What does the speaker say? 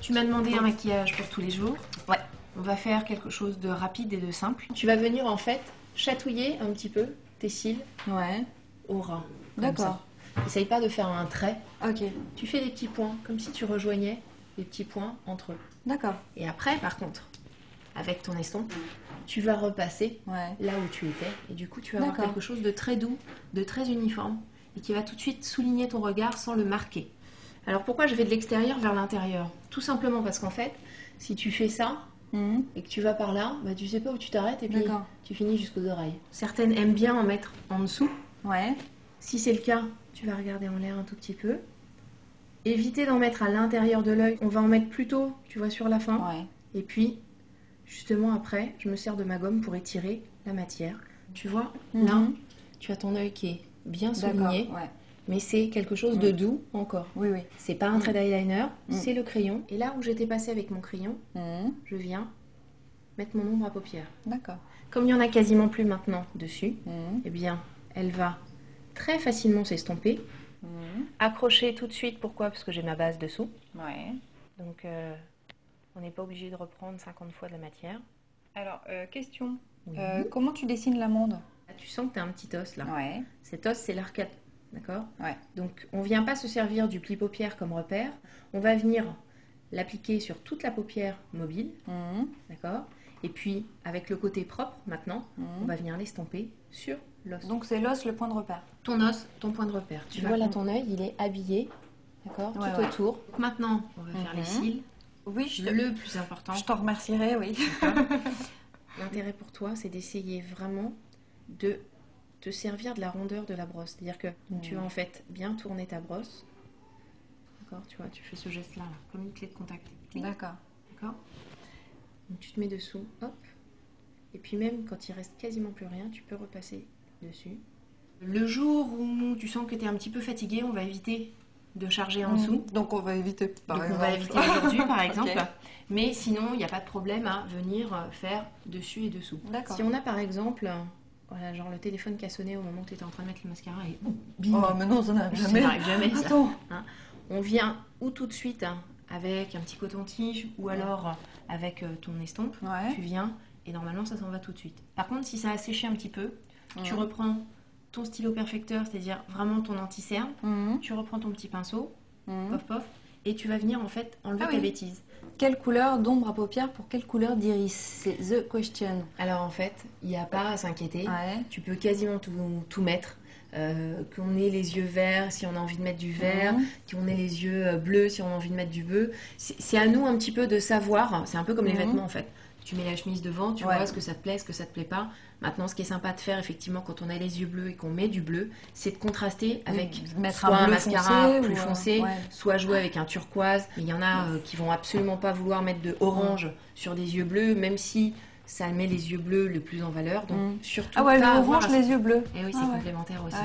Tu m'as demandé un maquillage pour tous les jours. Ouais. On va faire quelque chose de rapide et de simple. Tu vas venir en fait chatouiller un petit peu tes cils Ouais. au ras. D'accord. Essaye pas de faire un trait. Ok. Tu fais des petits points, comme si tu rejoignais des petits points entre eux. D'accord. Et après, par contre, avec ton estompe, tu vas repasser là où tu étais. Et du coup, tu vas avoir quelque chose de très doux, de très uniforme, et qui va tout de suite souligner ton regard sans le marquer. Alors pourquoi je vais de l'extérieur vers l'intérieur? Tout simplement parce qu'en fait, si tu fais ça, et que tu vas par là, bah, tu sais pas où tu t'arrêtes et puis tu finis jusqu'aux oreilles. Certaines aiment bien en mettre en dessous. Ouais. Si c'est le cas, tu vas regarder en l'air un tout petit peu. Éviter d'en mettre à l'intérieur de l'œil. On va en mettre plutôt, tu vois, sur la fin. Ouais. Et puis, justement après, je me sers de ma gomme pour étirer la matière. Tu vois, là, tu as ton œil qui est bien souligné. Ouais. Mais c'est quelque chose de doux encore. Oui, oui. C'est pas un trait d'eyeliner, c'est le crayon. Et là où j'étais passée avec mon crayon, je viens mettre mon ombre à paupières. D'accord. Comme il n'y en a quasiment plus maintenant dessus, eh bien, elle va très facilement s'estomper. Accrocher tout de suite, pourquoi? Parce que j'ai ma base dessous. Ouais. Donc, on n'est pas obligé de reprendre 50 fois de la matière. Alors, question. Comment tu dessines l'amande? Là, tu sens que tu as un petit os là. Ouais. Cet os, c'est l'arcade. D'accord? Ouais. Donc, on ne vient pas se servir du pli paupière comme repère. On va venir l'appliquer sur toute la paupière mobile. D'accord? Et puis, avec le côté propre, maintenant, on va venir l'estomper sur l'os. Donc, c'est l'os le point de repère. Ton os, ton point de repère. Tu vois là, ton œil, il est habillé. D'accord? Tout autour. Donc, maintenant, on va faire les cils. Oui, le plus important. Je t'en remercierai, oui. L'intérêt pour toi, c'est d'essayer vraiment de te servir de la rondeur de la brosse. C'est-à-dire que tu vas en fait bien tourner ta brosse. D'accord? Tu vois, tu fais ce geste-là, là, comme une clé de contact. D'accord. D'accord? Donc tu te mets dessous, hop. Et puis même quand il reste quasiment plus rien, tu peux repasser dessus. Le jour où tu sens que tu es un petit peu fatigué, on va éviter de charger en dessous. Donc on va éviter par exemple. On va éviter aujourd'hui par exemple. Mais sinon, il n'y a pas de problème à venir faire dessus et dessous. Si on a par exemple, voilà, genre le téléphone qui a sonné au moment où tu étais en train de mettre le mascara et bim. Oh mais non, ça n'arrive jamais. Ça n'arrive jamais ça. Attends. Hein, on vient ou tout de suite avec un petit coton-tige ou alors avec ton estompe. Tu viens et normalement ça s'en va tout de suite. Par contre, si ça a séché un petit peu, tu reprends ton stylo perfecteur, c'est-à-dire vraiment ton anti-cerne, tu reprends ton petit pinceau, pof pof, et tu vas venir en fait enlever ta bêtise. Quelle couleur d'ombre à paupières pour quelle couleur d'iris? C'est the question. Alors en fait, il n'y a pas à s'inquiéter. Tu peux quasiment tout mettre. Qu'on ait les yeux verts si on a envie de mettre du vert, qu'on ait les yeux bleus si on a envie de mettre du bleu. C'est à nous un petit peu de savoir. C'est un peu comme les vêtements en fait. Tu mets la chemise devant, tu vois ce que ça te plaît, ce que ça te plaît pas. Maintenant, ce qui est sympa de faire, effectivement, quand on a les yeux bleus et qu'on met du bleu, c'est de contraster avec soit un mascara plus foncé, soit jouer avec un turquoise. Il y en a qui vont absolument pas vouloir mettre de orange sur des yeux bleus, même si ça met les yeux bleus le plus en valeur. Donc, surtout le orange, les yeux bleus. Et oui, c'est complémentaire aussi.